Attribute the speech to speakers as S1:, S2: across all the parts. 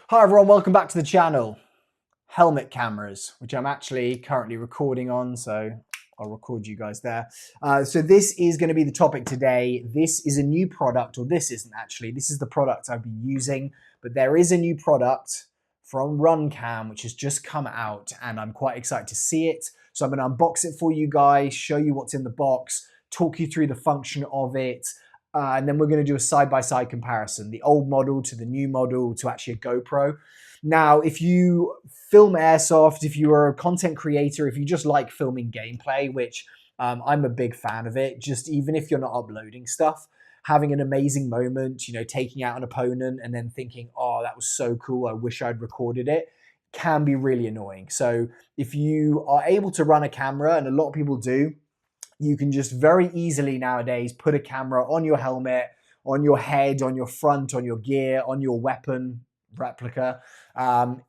S1: Hi everyone, welcome back to the channel. Helmet cameras, which I'm actually currently recording on, so I'll record you guys there. So this is going to be the topic today. This is a new product, or this isn't actually, this is the product I've been using, but there is a new product from RunCam, which has just come out, and I'm quite excited to see it. So I'm going to unbox it for you guys, show you what's in the box, talk you through the function of it, and then we're going to do a side-by-side comparison, the old model to the new model to actually a GoPro. Now, if you film airsoft, if you are a content creator, if you just like filming gameplay, which I'm a big fan of it, just even if you're not uploading stuff, having an amazing moment, you know, taking out an opponent and then thinking, oh, that was so cool, I wish I'd recorded it, can be really annoying. So if you are able to run a camera, and a lot of people do, you can just very easily nowadays put a camera on your helmet, on your head, on your front, on your gear, on your weapon replica.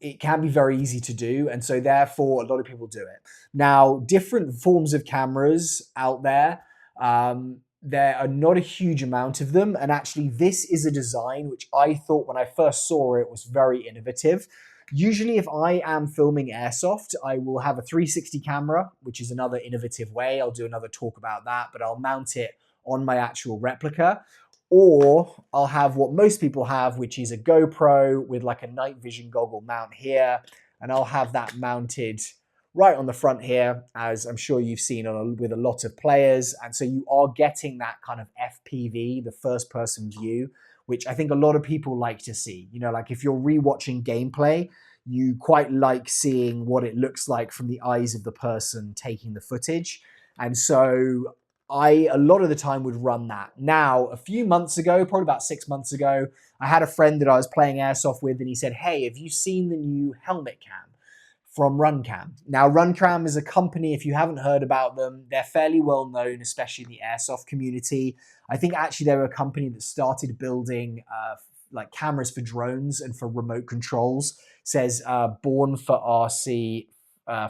S1: It can be very easy to do, and so therefore a lot of people do it. Now, different forms of cameras out there, there are not a huge amount of them, and actually this is a design which I thought when I first saw it was very innovative. Usually if I am filming airsoft, I will have a 360 camera, which is another innovative way. I'll do another talk about that, but I'll mount it on my actual replica. Or I'll have what most people have, which is a GoPro with like a night vision goggle mount here. And I'll have that mounted right on the front here, as I'm sure you've seen with a lot of players. And so you are getting that kind of FPV, the first person view, which I think a lot of people like to see. You know, like if you're rewatching gameplay, you quite like seeing what it looks like from the eyes of the person taking the footage. And so I, a lot of the time, would run that. Now, a few months ago, probably about 6 months ago, I had a friend that I was playing airsoft with, and he said, hey, have you seen the new helmet cam from RunCam? Now, RunCam is a company, if you haven't heard about them, they're fairly well known, especially in the airsoft community. I think actually they're a company that started building like cameras for drones and for remote controls. It says born for RC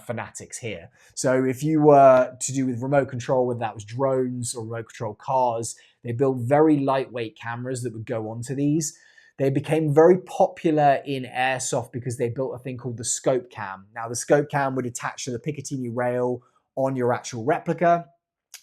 S1: fanatics here. So if you were to do with remote control, whether that was drones or remote control cars, they built very lightweight cameras that would go onto these. They became very popular in airsoft because they built a thing called the scope cam. Now the scope cam would attach to the Picatinny rail on your actual replica,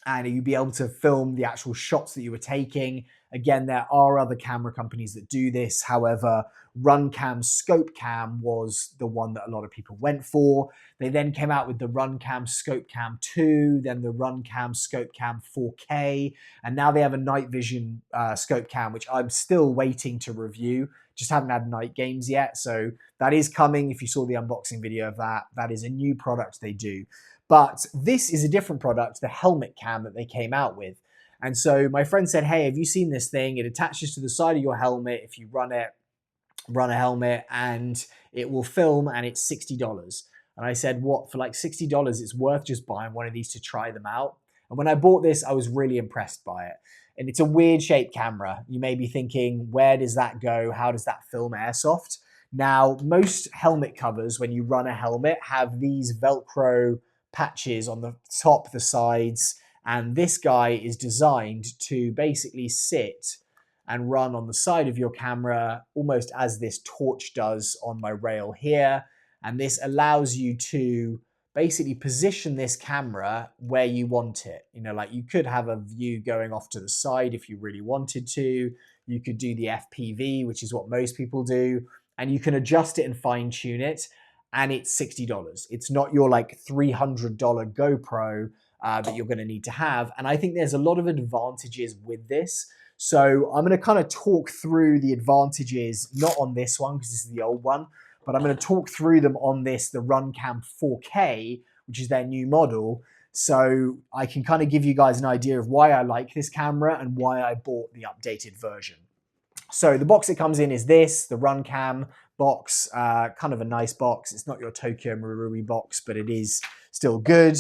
S1: and you'd be able to film the actual shots that you were taking. Again, there are other camera companies that do this. However, RunCam Scope Cam was the one that a lot of people went for. They then came out with the RunCam Scope Cam 2, then the RunCam Scope Cam 4K, and now they have a night vision Scope Cam, which I'm still waiting to review. Just haven't had night games yet, so that is coming. If you saw the unboxing video of that, that is a new product they do. But this is a different product, the helmet cam that they came out with. And so my friend said, hey, have you seen this thing? It attaches to the side of your helmet. If you run a helmet, and it will film, and it's $60. And I said, what, for like $60, it's worth just buying one of these to try them out. And when I bought this, I was really impressed by it. And it's a weird shaped camera. You may be thinking, where does that go? How does that film airsoft? Now, most helmet covers, when you run a helmet, have these Velcro patches on the top, the sides, and this guy is designed to basically sit and run on the side of your camera almost as this torch does on my rail here. And this allows you to basically position this camera where you want it. You know, like you could have a view going off to the side if you really wanted to. You could do the FPV, which is what most people do, and you can adjust it and fine tune it. And it's $60. It's not your like $300 GoPro that you're going to need to have. And I think there's a lot of advantages with this. So I'm going to kind of talk through the advantages, not on this one because this is the old one, but I'm going to talk through them on this, the RunCam 4K, which is their new model. So I can kind of give you guys an idea of why I like this camera and why I bought the updated version. So the box it comes in is this, the RunCam box, kind of a nice box. It's not your Tokyo Marui box, but it is still good.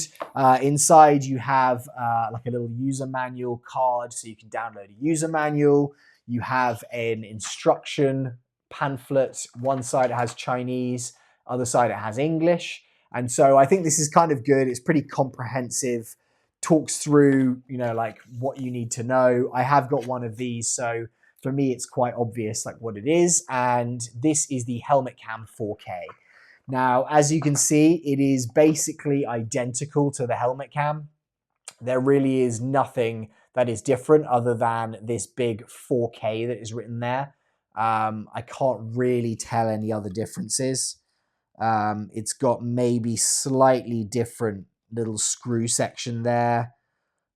S1: Inside you have like a little user manual card, so you can download a user manual. You have an instruction pamphlet. One side it has Chinese, other side it has English. And so I think this is kind of good. It's pretty comprehensive, talks through, you know, like what you need to know. I have got one of these, so for me, it's quite obvious like what it is. And this is the Helmet Cam 4K. Now, as you can see, it is basically identical to the Helmet Cam. There really is nothing that is different other than this big 4K that is written there. I can't really tell any other differences. It's got maybe slightly different little screw section there.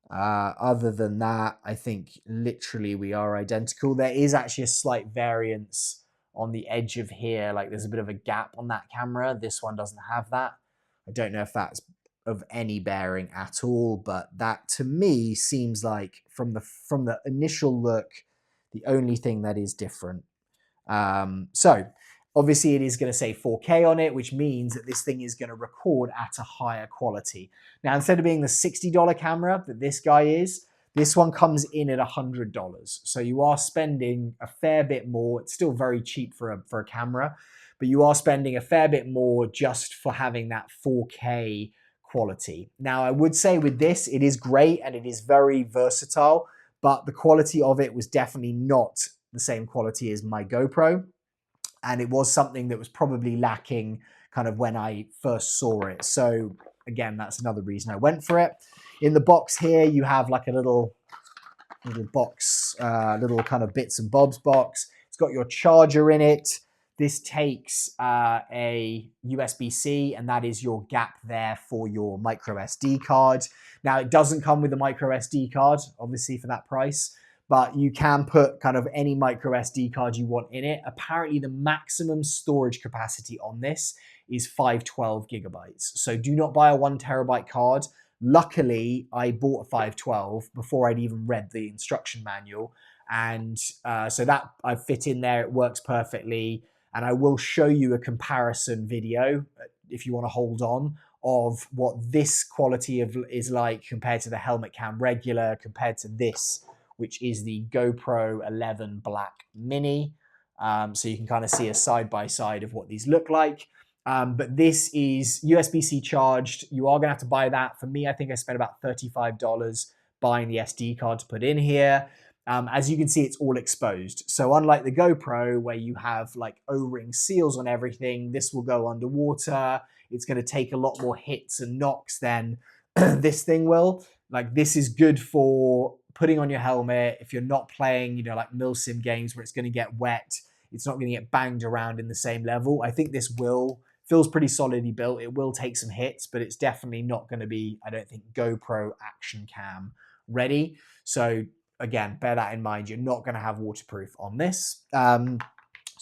S1: Other than that, I think literally we are identical. There is actually a slight variance on the edge of here. Like there's a bit of a gap on that camera. This one doesn't have that. I don't know if that's of any bearing at all, but that to me seems like from the initial look, the only thing that is different. So obviously it is going to say 4K on it, which means that this thing is going to record at a higher quality. Now, instead of being the $60 camera that this guy is, this one comes in at $100. So you are spending a fair bit more. It's still very cheap for a camera, but you are spending a fair bit more just for having that 4K quality. Now, I would say with this, it is great and it is very versatile, but the quality of it was definitely not the same quality as my GoPro. And it was something that was probably lacking kind of when I first saw it. So again, that's another reason I went for it. In the box here, you have like a little box, little kind of bits and bobs box. It's got your charger in it. This takes a USB-C, and that is your gap there for your micro SD card. Now, it doesn't come with a micro SD card, obviously, for that price, but you can put kind of any micro SD card you want in it. Apparently, the maximum storage capacity on this is 512 gigabytes. So do not buy a 1 terabyte card. Luckily, I bought a 512 before I'd even read the instruction manual. And so that I fit in there, it works perfectly. And I will show you a comparison video, if you want to hold on, of what this quality is like compared to the Helmet Cam regular, compared to this, which is the GoPro 11 Black Mini. So you can kind of see a side-by-side of what these look like. But this is USB-C charged. You are going to have to buy that. For me, I think I spent about $35 buying the SD card to put in here. As you can see, it's all exposed. So unlike the GoPro, where you have like O-ring seals on everything, this will go underwater. It's going to take a lot more hits and knocks than this thing will. Like this is good for putting on your helmet. If you're not playing, like milsim games where it's going to get wet, it's not going to get banged around in the same level. I think this feels pretty solidly built. It will take some hits, but it's definitely not going to be, I don't think, GoPro action cam ready. So again, bear that in mind. You're not going to have waterproof on this. So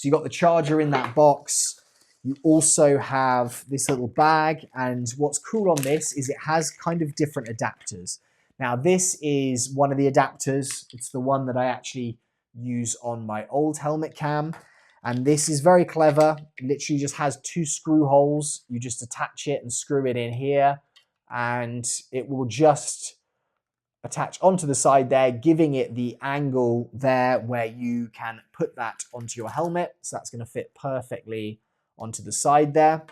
S1: you got the charger in that box. You also have this little bag. And what's cool on this is it has kind of different adapters. Now, this is one of the adapters. It's the one that I actually use on my old Helmet Cam. And this is very clever. It literally just has 2 screw holes. You just attach it and screw it in here. And it will just attach onto the side there, giving it the angle there where you can put that onto your helmet. So that's going to fit perfectly onto the side there.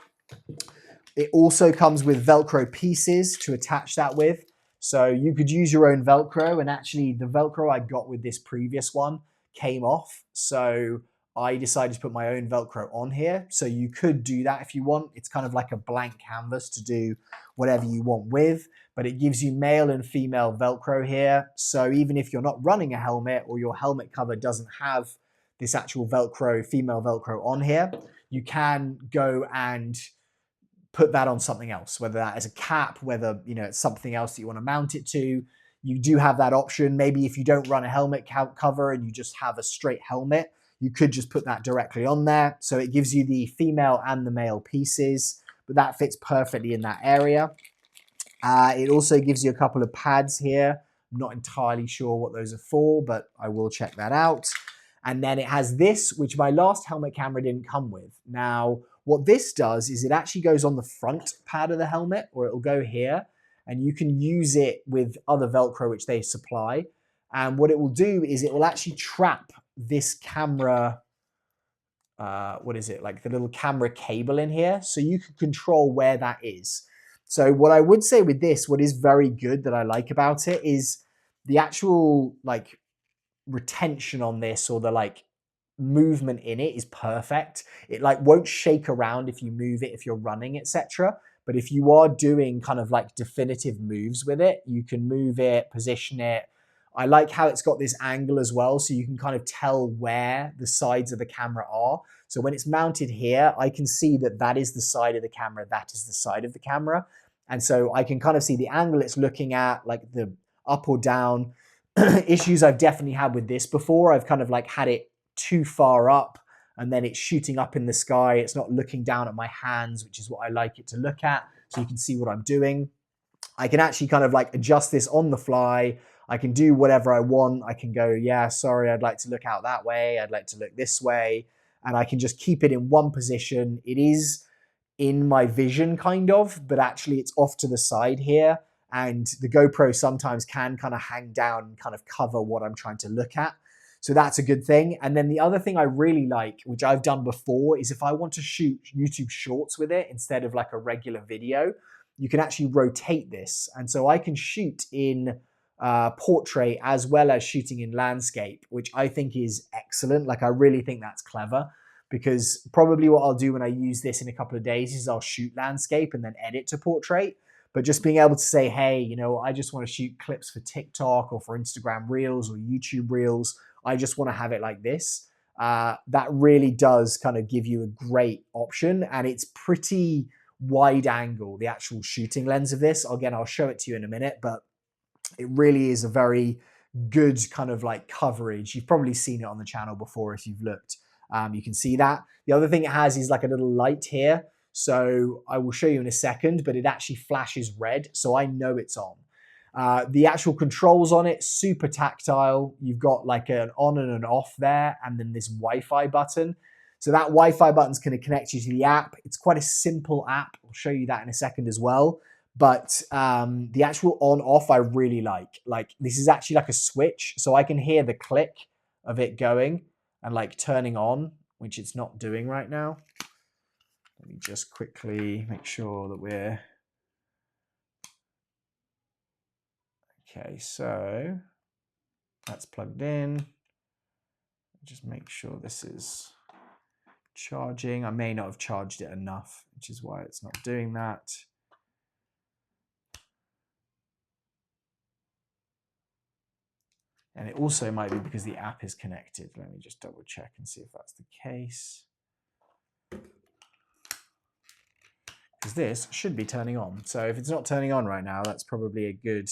S1: It also comes with Velcro pieces to attach that with. So you could use your own Velcro, and actually the Velcro I got with this previous one came off. So I decided to put my own Velcro on here. So you could do that if you want. It's kind of like a blank canvas to do whatever you want with, but it gives you male and female Velcro here. So even if you're not running a helmet or your helmet cover doesn't have this actual Velcro, female Velcro on here, you can go and put that on something else, whether that is a cap, whether it's something else that you want to mount it to. You do have that option. Maybe if you don't run a helmet cover and you just have a straight helmet, you could just put that directly on there. So it gives you the female and the male pieces, but that fits perfectly in that area. It also gives you a couple of pads here. I'm not entirely sure what those are for, but I will check that out. And then it has this, which my last helmet camera didn't come with. Now, what this does is it actually goes on the front pad of the helmet, or it'll go here, and you can use it with other Velcro which they supply. And what it will do is it will actually trap this camera, like the little camera cable in here, so you can control where that is. So what I would say with this, what is very good that I like about it is the actual like retention on this, or the like movement in it, is perfect. It like won't shake around if you move it, if you're running, etc. But if you are doing kind of like definitive moves with it, you can move it, position it. I like how it's got this angle as well, so you can kind of tell where the sides of the camera are. So when it's mounted here, I can see that that is the side of the camera, that is the side of the camera. And so I can kind of see the angle it's looking at, like the up or down. Issues I've definitely had with this before, I've kind of like had it too far up and then it's shooting up in the sky. It's not looking down at my hands, which is what I like it to look at, so you can see what I'm doing. I can actually kind of like adjust this on the fly. I can do whatever I want. I can go, yeah, sorry, I'd like to look out that way. I'd like to look this way. And I can just keep it in one position. It is in my vision kind of, but actually it's off to the side here. And the GoPro sometimes can kind of hang down and kind of cover what I'm trying to look at. So that's a good thing. And then the other thing I really like, which I've done before, is if I want to shoot YouTube shorts with it instead of like a regular video, you can actually rotate this. And so I can shoot in portrait as well as shooting in landscape, which I think is excellent. Like I really think that's clever, because probably what I'll do when I use this in a couple of days is I'll shoot landscape and then edit to portrait. But just being able to say, hey, you know, I just want to shoot clips for TikTok or for Instagram Reels or YouTube Reels. I just want to have it like this. That really does kind of give you a great option, and it's pretty wide angle, the actual shooting lens of this. Again, I'll show it to you in a minute, but it really is a very good kind of like coverage. You've probably seen it on the channel before if you've looked. You can see that. The other thing it has is like a little light here. So I will show you in a second, but it actually flashes red, so I know it's on. The actual controls on it, super tactile. You've got like an on and an off there, and then this Wi-Fi button. So that Wi-Fi button's going to connect you to the app. It's quite a simple app. I'll show you that in a second as well. But the actual on-off I really like. Like this is actually like a switch, so I can hear the click of it going and like turning on, which it's not doing right now. Let me just quickly make sure that we're... Okay, so that's plugged in. Just make sure this is charging. I may not have charged it enough, which is why it's not doing that. And it also might be because the app is connected. Let me just double check and see if that's the case. Because this should be turning on. So if it's not turning on right now, that's probably a good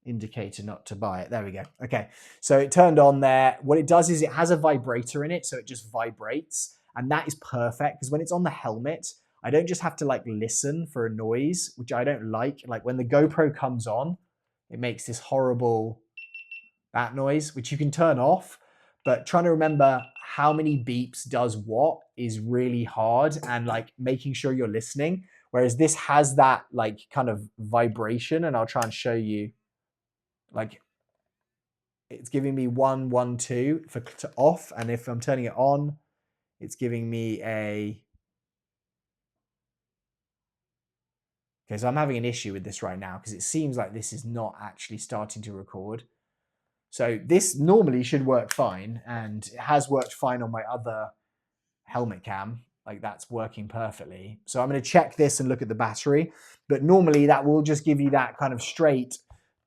S1: indicator not to buy it. There we go. Okay, so it turned on there. What it does is it has a vibrator in it, so it just vibrates, and that is perfect because when it's on the helmet, I don't just have to like listen for a noise, which I don't like. Like when the GoPro comes on, it makes this horrible bat noise, which you can turn off, but trying to remember how many beeps does what is really hard, and like making sure you're listening. Whereas this has that like kind of vibration, and I'll try and show you. Like it's giving me 1, 1, 2 for to off, and if I'm turning it on, it's giving me a... Okay, so I'm having an issue with this right now because it seems like this is not actually starting to record. So this normally should work fine, and it has worked fine on my other helmet cam. Like that's working perfectly. So I'm going to check this and look at the battery, but normally that will just give you that kind of straight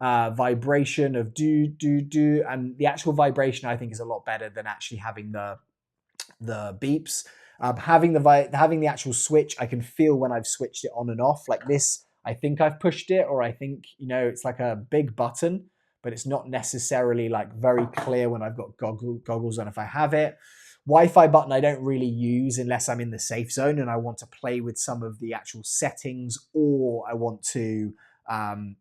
S1: vibration of do, do, do. And the actual vibration I think is a lot better than actually having the beeps. Having the actual switch, I can feel when I've switched it on and off. Like this, I think I've pushed it, or I think, you know, it's like a big button, but it's not necessarily like very clear when I've got goggles on if I have it. Wi-Fi button I don't really use unless I'm in the safe zone and I want to play with some of the actual settings, or I want to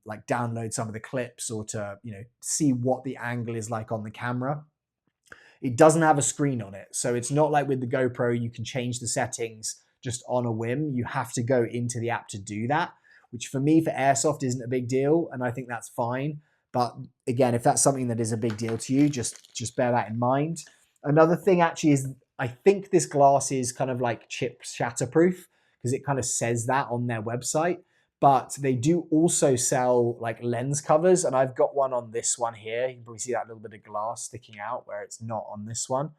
S1: like download some of the clips, or to, you know, see what the angle is like on the camera. It doesn't have a screen on it, so it's not like with the GoPro you can change the settings just on a whim. You have to go into the app to do that, which for me, for Airsoft, isn't a big deal, and I think that's fine. But again, if that's something that is a big deal to you, just bear that in mind. Another thing actually is I think this glass is kind of like chip shatterproof, because it kind of says that on their website. but they do also sell like lens covers, and I've got one on this one here. You can probably see that little bit of glass sticking out where it's not on this one.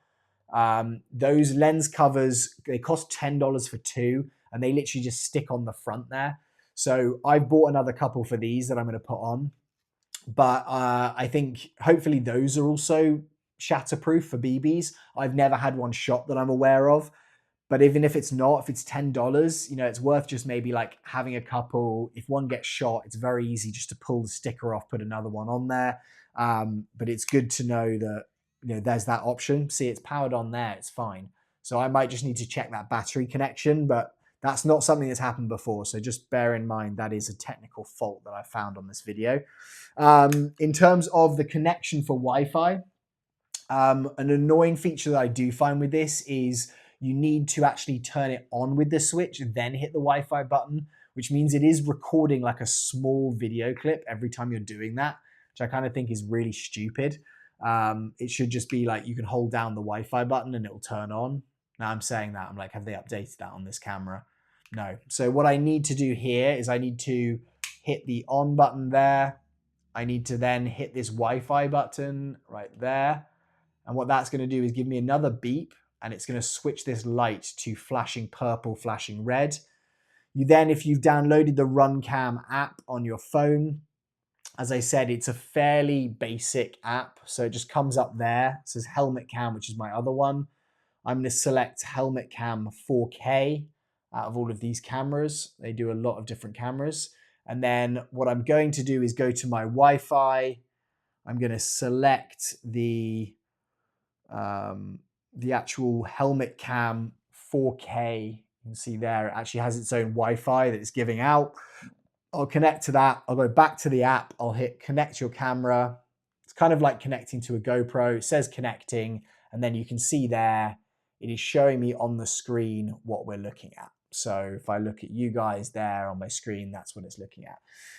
S1: Those lens covers, they cost $10 for two, and they literally just stick on the front there. So I've bought another couple for these that I'm going to put on, but I think hopefully those are also shatterproof for BBs. I've never had one shot that I'm aware of. But even if it's not, if it's $10, you know, it's worth just maybe like having a couple. If one gets shot, it's very easy just to pull the sticker off, put another one on there. But it's good to know that, you know, there's that option. See, it's powered on there, it's fine. So I might just need to check that battery connection, but that's not something that's happened before. So just bear in mind that is a technical fault that I found on this video. In terms of the connection for Wi-Fi, an annoying feature that I do find with this is you need to actually turn it on with the switch and then hit the Wi-Fi button, which means it is recording like a small video clip every time you're doing that, which I kind of think is really stupid. It should just be like you can hold down the Wi-Fi button and it'll turn on. Now I'm saying that, I'm like, have they updated that on this camera? No. So what I need to do here is I need to hit the on button there. I need to then hit this Wi-Fi button right there. And what that's going to do is give me another beep, and it's going to switch this light to flashing purple, flashing red. You then, if you've downloaded the RunCam app on your phone, as I said, it's a fairly basic app. So it just comes up there. It says Helmet Cam, which is my other one. I'm going to select Helmet Cam 4K out of all of these cameras. They do a lot of different cameras. And then what I'm going to do is go to my Wi-Fi. I'm going to select the actual Helmet Cam 4K. You can see there, it actually has its own Wi-Fi that it's giving out. I'll connect to that. I'll go back to the app. I'll hit connect your camera. It's kind of like connecting to a GoPro. It says connecting, and then you can see there, it is showing me on the screen what we're looking at. So if I look at you guys there on my screen, that's what it's looking at.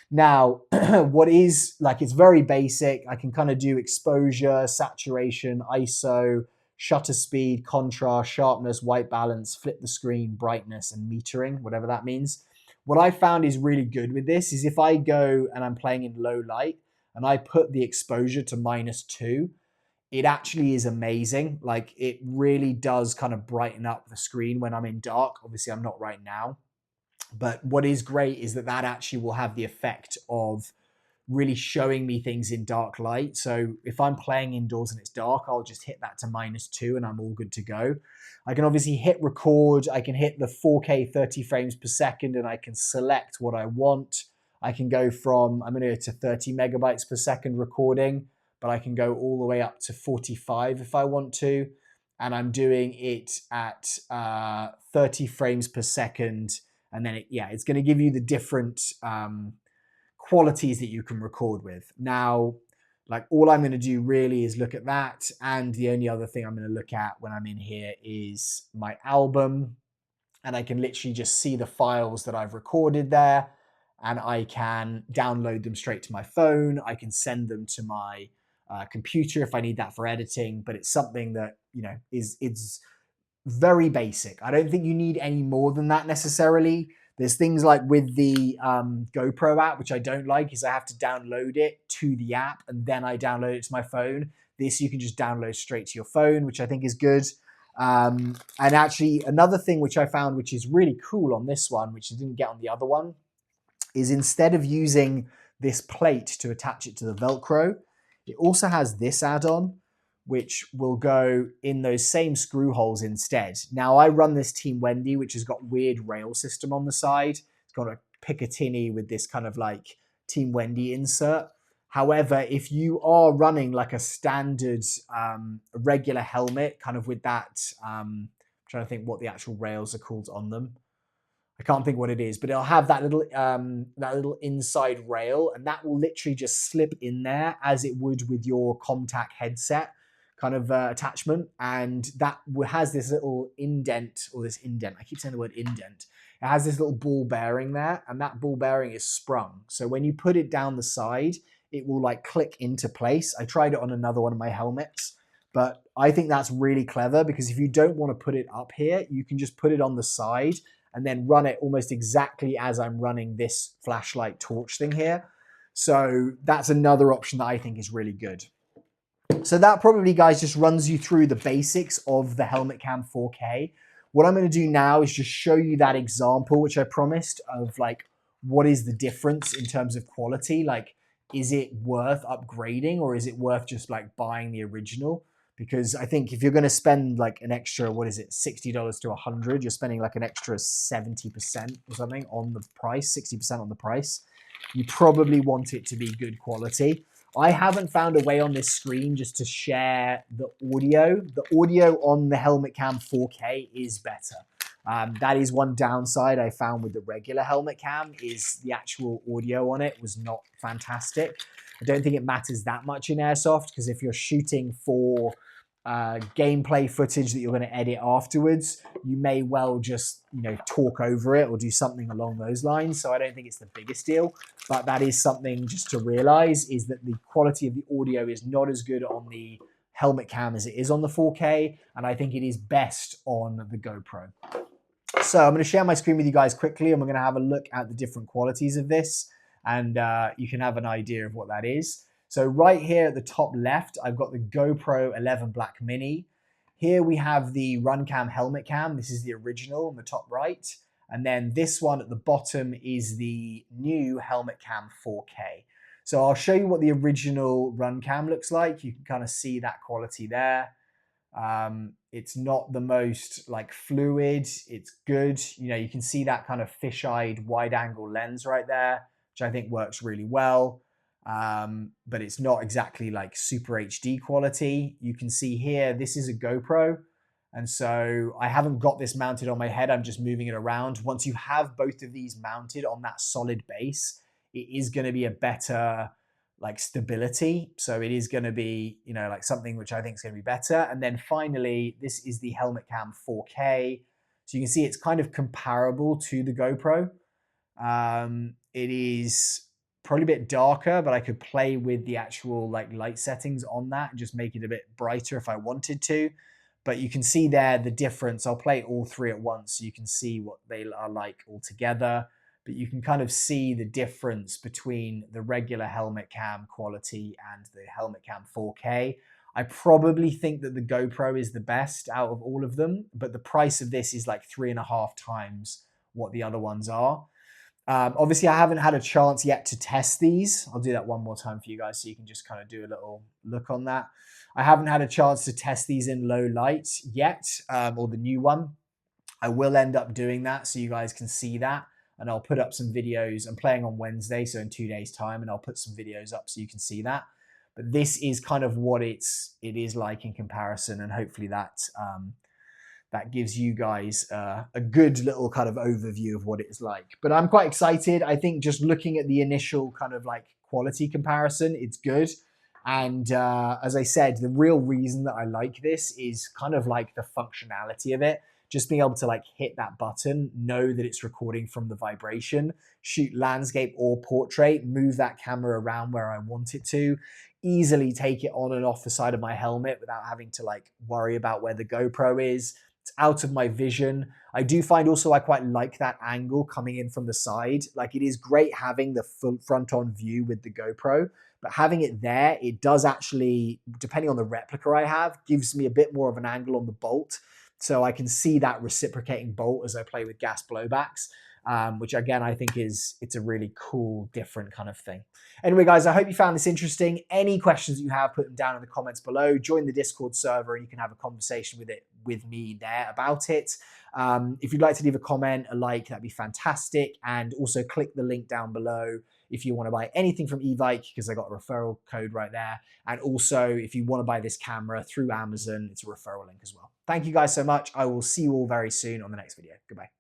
S1: Now, what is like, it's very basic. I can kind of do exposure, saturation, ISO, shutter speed, contrast, sharpness, white balance, flip the screen, brightness, and metering, whatever that means. What I found is really good with this is if I go and I'm playing in low light and I put the exposure to -2, it actually is amazing. Like, it really does kind of brighten up the screen when I'm in dark. Obviously, I'm not right now. But what is great is that that actually will have the effect of really showing me things in dark light. So if I'm playing indoors and it's dark, I'll just hit that to -2 and I'm all good to go. I can obviously hit record. I can hit the 4K 30 frames per second and I can select what I want. I can go from, I'm going to go to 30 megabytes per second recording, but I can go all the way up to 45 if I want to. And I'm doing it at 30 frames per second. And then it's going to give you the different qualities that you can record with. Now, like, all I'm going to do really is look at that. And the only other thing I'm going to look at when I'm in here is my album. And I can literally just see the files that I've recorded there. And I can download them straight to my phone. I can send them to my computer if I need that for editing. But it's something that, you know, it's very basic. I don't think you need any more than that necessarily. There's things like with the GoPro app, which I don't like, is I have to download it to the app and then I download it to my phone. This you can just download straight to your phone, which I think is good. And actually, another thing which I found, which is really cool on this one, which I didn't get on the other one, is instead of using this plate to attach it to the Velcro, it also has this add-on, which will go in those same screw holes instead. Now, I run this Team Wendy, which has got weird rail system on the side. It's got a Picatinny with this kind of like Team Wendy insert. However, if you are running like a standard regular helmet, kind of with that, I'm trying to think what the actual rails are called on them. I can't think what it is, but it'll have that little inside rail, and that will literally just slip in there as it would with your Comtac headset kind of attachment. And that has this little indent, I keep saying the word indent. It has this little ball bearing there, and that ball bearing is sprung. So when you put it down the side, it will like click into place. I tried it on another one of my helmets, but I think that's really clever because if you don't want to put it up here, you can just put it on the side and then run it almost exactly as I'm running this flashlight torch thing here. So that's another option that I think is really good. So that probably, guys, just runs you through the basics of the Helmet Cam 4K. What I'm going to do now is just show you that example, which I promised, of like, what is the difference in terms of quality? Like, is it worth upgrading, or is it worth just like buying the original? Because I think if you're going to spend like an extra, what is it, $60 to $100, you're spending like an extra 70% or something on the price, 60% on the price. You probably want it to be good quality. I haven't found a way on this screen just to share the audio. The audio on the Helmet Cam 4K is better. That is one downside I found with the regular Helmet Cam, is the actual audio on it was not fantastic. I don't think it matters that much in Airsoft, because if you're shooting for gameplay footage that you're going to edit afterwards, you may well just, you know, talk over it or do something along those lines. So I don't think it's the biggest deal, but that is something just to realize, is that the quality of the audio is not as good on the Helmet Cam as it is on the 4K, and I think it is best on the GoPro. So I'm going to share my screen with you guys quickly, and we're going to have a look at the different qualities of this, and you can have an idea of what that is. So right here at the top left, I've got the GoPro 11 Black Mini. Here we have the RunCam Helmet Cam. This is the original on the top right. And then this one at the bottom is the new Helmet Cam 4K. So I'll show you what the original RunCam looks like. You can kind of see that quality there. It's not the most like fluid. It's good. You know, you can see that kind of fish-eyed wide angle lens right there, which I think works really well. But it's not exactly like super HD quality. You can see here, this is a GoPro. And so I haven't got this mounted on my head. I'm just moving it around. Once you have both of these mounted on that solid base, it is going to be a better like stability. So it is going to be, you know, like something which I think is going to be better. And then finally, this is the Helmet Cam 4K. So you can see it's kind of comparable to the GoPro. It is probably a bit darker, but I could play with the actual like light settings on that and just make it a bit brighter if I wanted to. But you can see there the difference. I'll play all three at once so you can see what they are like all together. But you can kind of see the difference between the regular Helmet Cam quality and the Helmet Cam 4K. I probably think that the GoPro is the best out of all of them, but the price of this is like 3.5 times what the other ones are. Obviously, I haven't had a chance yet to test these. I'll do that one more time for you guys so you can just kind of do a little look on that. I haven't had a chance to test these in low light yet, or the new one. I will end up doing that so you guys can see that. And I'll put up some videos. I'm playing on Wednesday, so in 2 days' time, and I'll put some videos up so you can see that. But this is kind of what it is like in comparison, and hopefully that that gives you guys a good little kind of overview of what it's like. But I'm quite excited. I think just looking at the initial kind of like quality comparison, it's good. And as I said, the real reason that I like this is kind of like the functionality of it. Just being able to like hit that button, know that it's recording from the vibration, shoot landscape or portrait, move that camera around where I want it to, easily take it on and off the side of my helmet without having to like worry about where the GoPro is. It's out of my vision. I do find also I quite like that angle coming in from the side. Like, it is great having the full front-on view with the GoPro, but having it there, it does actually, depending on the replica I have, gives me a bit more of an angle on the bolt. So I can see that reciprocating bolt as I play with gas blowbacks, which again, I think it's a really cool, different kind of thing. Anyway, guys, I hope you found this interesting. Any questions that you have, put them down in the comments below. Join the Discord server and you can have a conversation with me there about it. If you'd like to leave a comment, a like, that'd be fantastic. And also click the link down below if you want to buy anything from eVike, because I got a referral code right there. And also, if you want to buy this camera through Amazon, it's a referral link as well. Thank you guys so much. I will see you all very soon on the next video. Goodbye.